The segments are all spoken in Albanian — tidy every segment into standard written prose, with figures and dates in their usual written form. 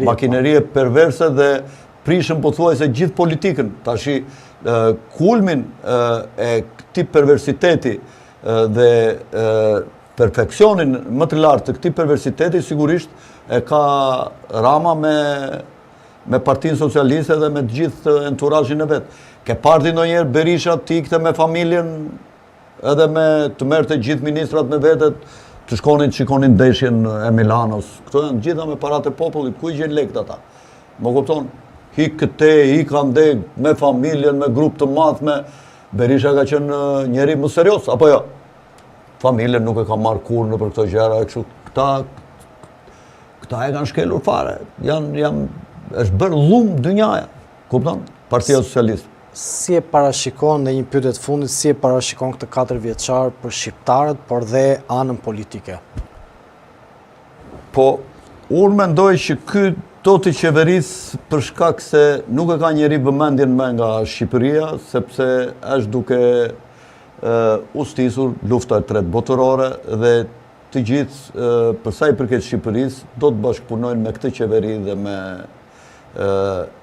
makinerie perverse dhe prishën pothuajse gjithë politikën. Tashi kulmin e këtij perversiteti dhe perfeksionin më të lartë të këtij perversiteti sigurisht e ka Rama me Partinë Socialiste dhe me të gjithë enturazhin e vet. Ke parti ndonjëherë Berisha të ikte me familjen edhe të merrte gjithë ministrat me vetet, të shikonin ndeshjen e Milanos. Këto janë gjitha me paratë e popullit, ku i gjen lekët ata? Më kupton? Hik këte, hik ande, me familjen, me grup të madh, Berisha ka qenë njeri më serios, apo jo? Familjen nuk e ka marrë kur në për këto gjëra, kështu këta e kanë shkelur fare. Është bërë lum dynjaja, kupton? Partia Socialiste. Si e parashikon në një pyetje të fundit, si e parashikon këtë 4 vjeçar për shqiptarët, por dhe anën politike? Po, unë mendoj që këto të qeverisë për shkak se nuk e ka njeri vëmendjen më nga Shqipëria, sepse është duke ustisur lufta e tretë botërore dhe të gjithë për sa i përket Shqipërisë do të bashkëpunojnë me këtë qeveri dhe me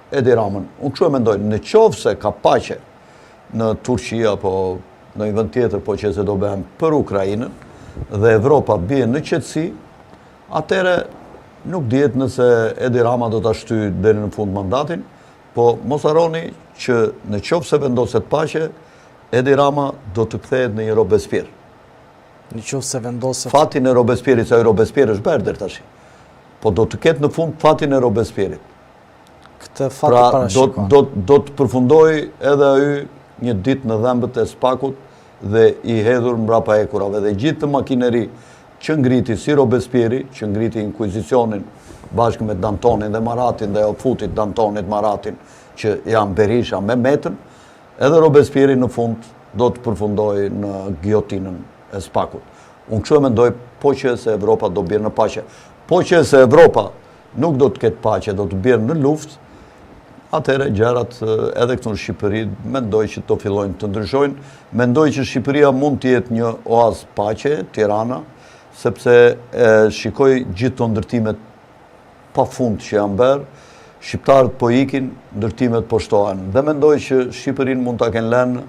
Edi Ramën. Unë kështu e mendoj, në qoftë se ka paqe në Turqi apo në një vend tjetër, po që se do bëhen për Ukrainën dhe Evropa bie në qetësi, atëre nuk dihet nëse Edi Rama do ta shtyjë deri në fund mandatin, po mos harroni që në qoftë se vendoset paqe, Edi Rama do të kthehet në një Robespierre. Në qoftë se vendoset fatin e Robespierrit, se ai Robespierre është berder tash. Po do të ketë në fund fatin e Robespierrit. Këtë fat të parashikon. Do të përfundoj edhe ai një ditë në dhembët e Spakut dhe i hedhur mbrapa ekurave dhe gjithë të makineri që ngriti si Robespierri, që ngriti inkvizicionin bashkë me Dantonin dhe Maratin dhe futit Dantonit Maratin që janë Berisha me Metën, edhe Robespierri në fund do të përfundoj në giotinën e Spakut. Unë kështu e mendoj, po që se Evropa do bjerë në paqe. Po që se Evropa nuk do të ketë paqe, do të bjerë në luftë, atëherë gjërat edhe këtu në Shqipëri mendoj që të fillojnë të ndryshojnë. Mendoj që Shqipëria mund të jetë një oazë paqe, Tirana, sepse shikoj gjithë të ndërtimet pa fund që janë bërë, shqiptarët po ikin, ndërtimet po shtohen. Dhe mendoj që Shqipërinë mund ta kenë lënë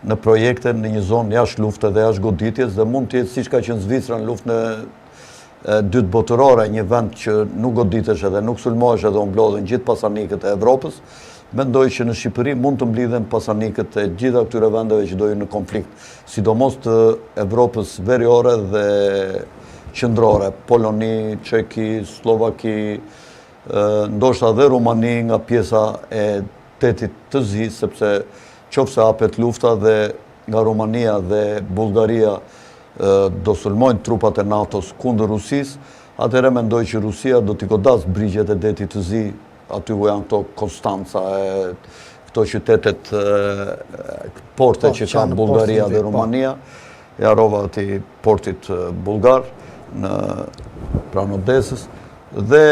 në projekte në një zonë jashtë lufte dhe jashtë goditjes dhe mund të jetë siç ka qenë Zvicra në luftën e dytë botërore, një vend që nuk goditesh edhe nuk sulmohesh edhe u mblodhen gjithë pasanikët e Evropës. Mendoj që në Shqipëri mund të mblidhen pasanikët e gjitha këtyre vendeve që dojnë në konflikt, sidomos të Evropës veriore dhe qendrore, Poloni, Çeki, Slovaki, ndoshta dhe Rumani nga pjesa e tetit të zi, sepse qofse hapet lufta dhe nga Rumania dhe Bullgaria do sulmojnë trupat e NATO-s kundër Rusisë, atëherë mendoj që Rusia do t'i godas brigjet e detit të zi, aty ku janë këto Konstanca, këto qytetet, porte që kanë Bullgaria dhe Rumania, jarova ati portit bulgar në pranë Odesës, dhe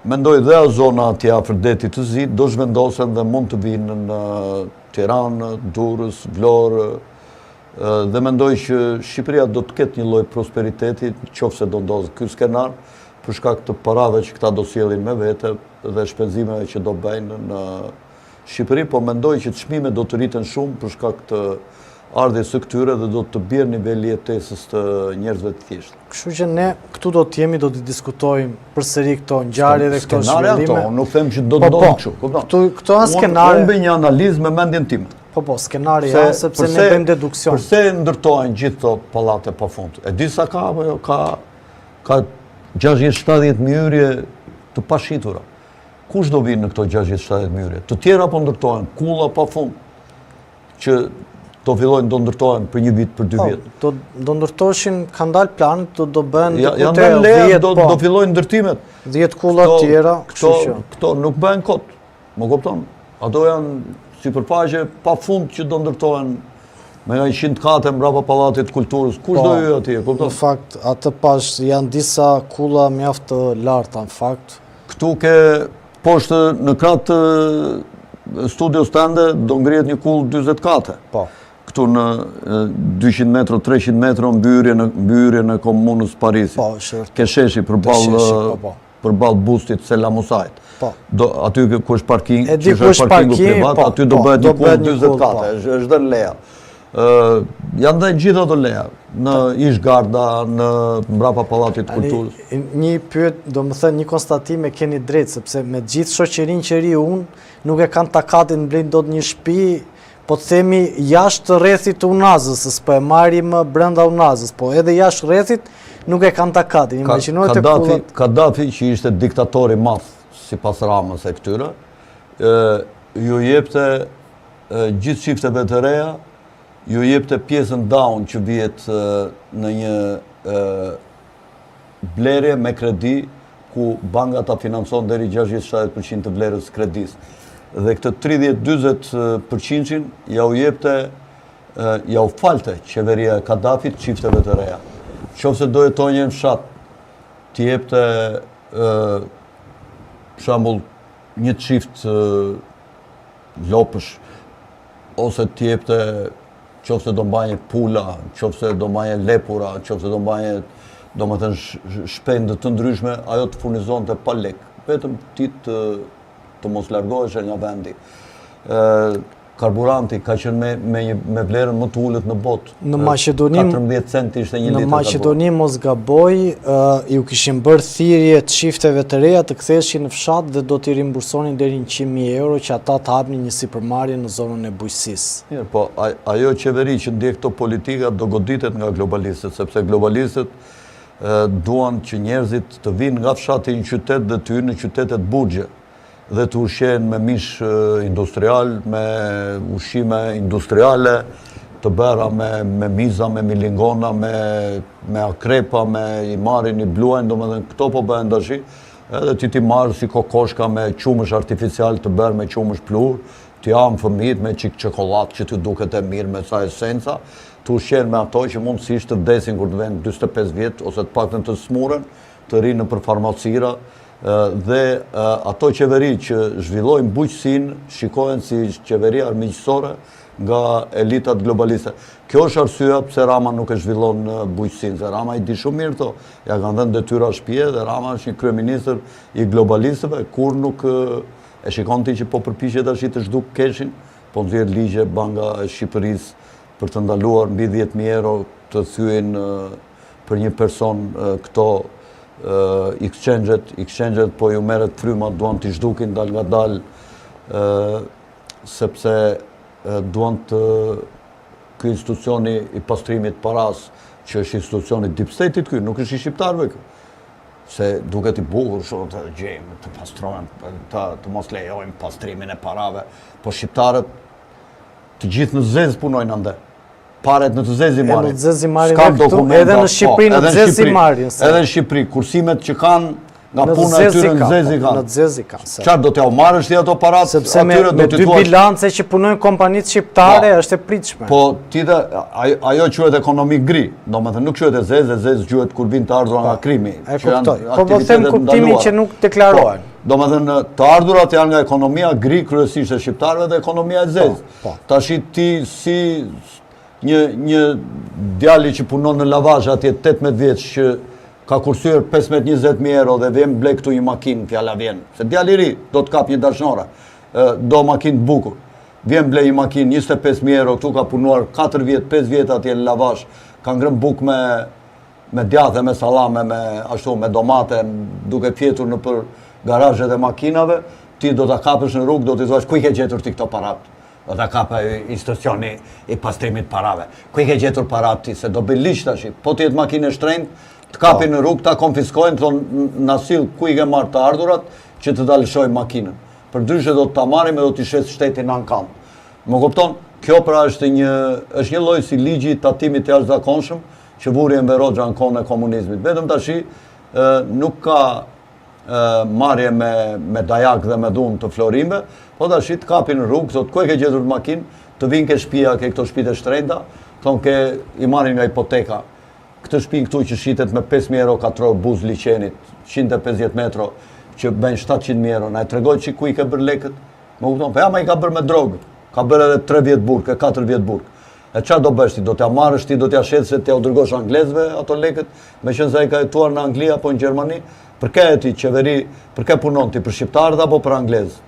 mendoj dhe zona atje afër detit të zi do zhvendosen dhe mund të vinë në Tiranë, Durrës, Vlorë, dhe mendoj që Shqipëria do të ketë një lloj prosperiteti nëse do ndodhë ky skenar për shkak të parave që këta do sjellin me vete dhe shpenzimeve që do bëjnë në Shqipëri, po mendoj që çmimet do të rriten shumë për shkak të ardhjes së këtyre dhe do të bjerë niveli jetesës të njerëzve të thjeshtë. Kështu që ne këtu do të jemi, do të diskutojmë përsëri këto ngjarje dhe këto zhvillime. Nuk them që do të ndodhë kështu, kupton? Këto janë skenare. Unë bëj një analizë me mendjen time. Po, skenari janë sepse ne bëjmë deduksion. Përse ndërtohen gjithë këto pallate pafund? E di sa ka apo jo? Ka 60-70 myrje të pashitura. Kush do vinë në këto 60-70 myrje? Të tjera po ndërtohen, kulla pafund, që do fillojnë, do ndërtohen për një vit, për 2 vjet. Do ndërtoheshin, kanë dalë planet, do bëhen do fillojnë ndërtimet. 10 kulla të tjera. Këto nuk bëhen kot. Më kupton? Ato janë sipërfaqe pa fund që do ndërtohen me 100 kate mbrapa Pallatit Kulturës. Kush do hyj atje, kupton? Në fakt, atë pash janë disa kulla mjaft të larta në fakt. Këtu ke poshtë në krah të studios tënde do ngrihet një kull 40 kate. Po. Këtu në 200 metro, 300 metro mbyllje në komunës Parisit. Po, është. Ke sheshi përballë përballë bustit Selamusajt. Po. Aty ku është parking, E di që ku është është parkingu parking, privat, po, aty do po, bëhet do një bëhet kull një 40 kull, kate, është dhe leja. Janë dhe gjitha ato leja, në Ishgarda, në mbrapa Pallatit Kulturës. Një pyet, do më thënë, një konstatim e keni drejtë, sepse me gjithë shoqërinë që ri unë, nuk e kanë takatin blejnë do të një shtëpi, po të themi jashtë rrethit të Unazës, s'po e marrim brenda Unazës, po edhe jashtë rrethit nuk e kanë takatin. Imagjinohet kullat. Kadafi, që ishte diktatori madh sipas Ramës e këtyre, ju jepte gjithë çifteve të reja, ju jepte pjesën down që vihet në një blerje me kredi, ku banka ta financon deri 60-70% të vlerës kredisë. Dhe këtë 30-40% ja u jepte, ja u falte qeveria e Kadafit çifteve të reja. Qofse do jetonje në fshat, t'i jepte për shembull një çift lopësh, ose t'i jepte qofse do mbanje pula, qofse do mbanje lepura, qofse do mbanje, do më thënë, shpende të ndryshme, ajo të furnizonte pa lek. Vetëm ti të mos largohesh nga vendi. Karburanti ka qenë me vlerën më të ulët në botë. Në Maqedoni, 14 cent ishte një litër. Në Maqedoni, mos gaboj, ju kishin bërë thirrje të çifteve të reja të ktheheshin në fshat dhe do t'i rimbursonin deri 100.000 euro që ata të hapnin një sipërmarrje në zonën e bujqësisë. Mirë, po ajo qeveri që ndjek këto politika do goditet nga globalistët, sepse globalistët duan që njerëzit të vinë nga fshati në qytet dhe të hyjnë në qytetet burgje dhe të ushqehen me mish industrial, me ushqime industriale, të bëra me miza, me milingona, me akrepa, me i marrin, i bluajnë, domethënë këto po bëhen tash, edhe ti marrë si kokoshka me qumësh artificial të bërë me qumësh plur, t'i jam fëmijët me çik çokoladë që të duket e mirë me sa esenca, të ushqen me ato që mundësisht të vdesin kur të vjen 45 vjet ose të paktën të smuren, të rinë nëpër farmacira, dhe ato qeveri që zhvillojnë bujqësinë shikohen si qeveri armiqësore nga elitat globaliste. Kjo është arsyeja pse Rama nuk e zhvillon bujqësinë, se Rama i di shumë mirë këto, ja kanë dhënë detyra shtëpie dhe Rama është një kryeministër i globalistëve, kur nuk e shikon ti që po përpiqet tash të zhduk keshin, po nxjerr ligje Banka e Shqipërisë për të ndaluar mbi 10.000 euro të thyen për një person këto exchange-et, po ju merret fryma, duan t'i zhdukin dal nga dal, sepse duan të ky institucioni i pastrimit paras, që është institucioni deep state-it ky, nuk është i shqiptarëve ky. Se duket i bukur shumë të gjejmë, të pastrojmë, të mos lejojmë pastrimin e parave, po shqiptarët të gjithë në zez punojnë ande. Paret në të zezi marrin. Në të zezi marrin këtu, edhe në Shqipëri në të zezi marrin. Edhe në Shqipëri, kursimet që kanë nga puna e tyre në zezi kanë. Në të zezi kanë. Qarë do t'ja u marrësh ti ato parat? Sepse me dy bilance që punojnë kompanitë shqiptare është e pritshme. Po ti dhe, ajo quhet ekonomi gri, do me thënë nuk quhet e zez quhet kur vin të ardhura nga krimi. E kuptoj, po them kuptimin që nuk deklarohen. Do me thënë të ardhurat janë nga ekonomia gri, kryesisht e shqiptarëve dhe ekonomia e zez. Tashi ti si një djali që punon në lavazh atje 18 vjeç që ka kursyer 15-20.000 euro dhe vjen ble këtu një makinë, fjala vjen. Se djali i ri do të kap një dashnore, do makinë të bukur. Vjen ble një makinë 25.000 euro, këtu ka punuar 4 vjet, 5 vjet atje në lavazh, ka ngrënë bukë me djathë, me sallame, me domate, duke fjetur nëpër garazhet e makinave, ti do ta kapësh në rrugë, do t'i thuash ku i ke gjetur ti këto parat? Do ta kapë institucioni i pastrimit parave. Ku i ke gjetur parat ti, se do bëj ligj tash. Po ti jetë makinë e shtrenjtë, të kapin në rrugë, ta konfiskojnë, thonë na sill ku i ke marrë të ardhurat që të ta lëshojnë makinën. Përndryshe do të ta marrim e do t'i shes shtetin në ankam. Më kupton? Kjo pra është një lloj si ligji i tatimit të jashtëzakonshëm që vuri Enver Hoxha në kohën e komunizmit. Vetëm tash nuk ka marrje me dajak dhe me dhunë të florimve, po tash të kapin në rrugë, thotë ku e ke gjetur makinë, të vinë ke shtëpia, ke këto shtëpitë e shtrenjta, thonë i marrin nga hipoteka. Këtë shtëpi këtu që shitet me 5.000 euro katror buz liçenit, 150 metro, që bën 700.000 euro, na e tregoj që ku i ka bërë lekët? Më kupton? Po ja ma i ka bërë me drogë. Ka bërë edhe 3 vjet burg, 4 vjet burg. E çfarë do bësh ti? Do t'ja marrësh ti, do t'ja shetësh se t'ja u dërgosh anglezëve ato lekët, meqense ai ka jetuar në Angli apo në Gjermani, Për ke e ti qeveri, për ke punon ti për shqiptarët apo për anglezë?